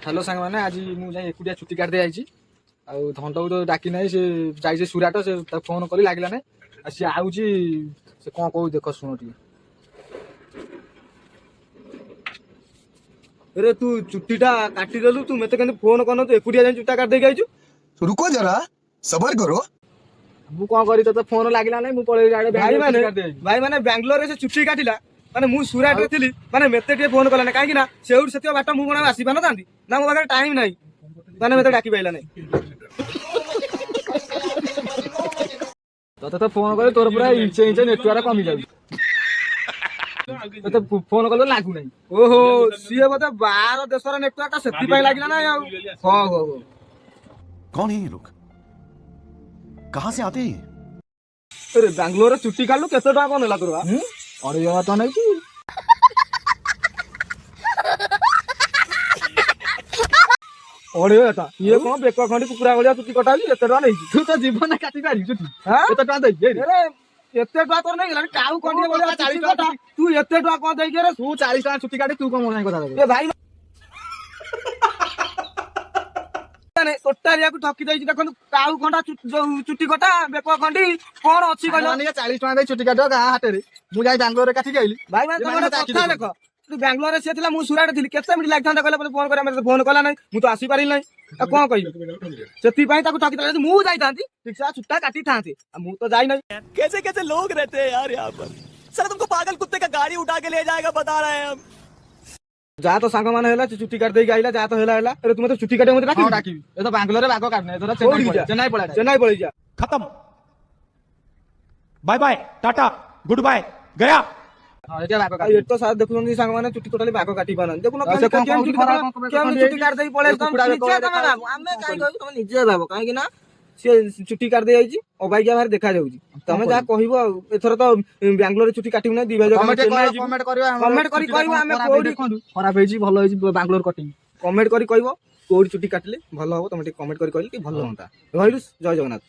Hello सांग मैंने आज मुझे एकुटिया छुट्टी काट दे धन को तो डाकी ना से जाइए सुराट से फोन कली लगे ना सी आउची से कौन कह देख शुण टे अरे तू चुट्टीटा काटिदेलु तू मत के फोन करन तू एकुटिया जाई चुट्टा काट दे आइछु। रुको जरा सबर करो। मु कौन करी तो फोन लगला ना मुझे पड़े भाई माने बेंगलोर से चुट्टी काटिला माने मु सुराट रे थिली माने मते टे फोन कला ना काहे कि ना सेउड सेतियो बाट मु कोन आसी पाना तांती ना मो पाखे टाइम नाही माने मते डाकी पाइला नाही। तो फोन करे तोर पूरा इंचे इंचे नेटवर्क कमी जाउ तो फोन कल लागू ना। ओहो सीए बोते 12 देशर नेटवर्क सेति पाई लागिला ना यार। हां हो कौन है ये लोग, कहाँ से आते हैं? अरे बेंगलोर चुट्टी काटलु केते टका कोन होला तोरा? अरे यार तो नहीं की ओडे था ये कोन बेक खंडी कुकुरा गलिया चुट्टी कटाली केते टका नै तू तो जीवन काटी पारी छुट्टी हां केते टका दे अरे एते टका तोर नै गेला काऊ खंडी गलिया 40 टका तू एते टका कोन देई के रे तू 40 टका छुट्टी काटी तू कौन मोना कथा ए भाई ने टोटालिया को ठकी देई देखन काऊ खंडा चुट्टी कटा बेक खंडी कोन अछि कहलो 40 टका दे छुट्टी काटो गाँ हाटे रे मु जाई बेंगलोर रे काटी आइली भाई मैं तमरे कथा देख तू बेंगलोर से थिला मु सुराट थिली केते मिनिट लागथांदा कहले फोन करे मते फोन कला नै मु तो आसी पारिल नै आ कोन कहि सेति पई ताको ठकी देला मु जाई थांती ठीक से छुट्टा काटी थांती आ मु तो जाई नै। कैसे कैसे लोग रहते हैं यार यहाँ पर। सर तुमको पागल कुत्ते का गाड़ी उठा के ले जाएगा बता रहे हैं हम। जा तो सांग माने हैला छुट्टी काट देई आइला जा तो हैला हैला अरे तुम तो छुट्टी काटे मते हां डाकी डाकी ए तो बेंगलोर रे बागो काटने तो चेन्नई पड़ा चेन्नई पळै जा bye bye tata goodbye गया। हां एटा बागो आ ये तो साथ देखु सांग माने छुट्टी टोटली बाको काटी पानन देखु न छुट्टी काट देई पळे तुम निजे तमे हमें काई कहू तुम निजे भाबो काहे कि ना से छुट्टी काट दे आइजी अबाइया बाहर देखा जाउजी तमे जा कहिबो एथर तो बेंगलोर छुट्टी काटिबु ना दिबे कमेंट करबा कमेंट करी कहबो हमें कोडी खराब हेजी भलो हेजी बेंगलोर कटिंग कमेंट करी कहबो कोडी छुट्टी काटले भलो हो तमे कमेंट करी कहली कि भलो होता रहिलु जय जगन्नाथ।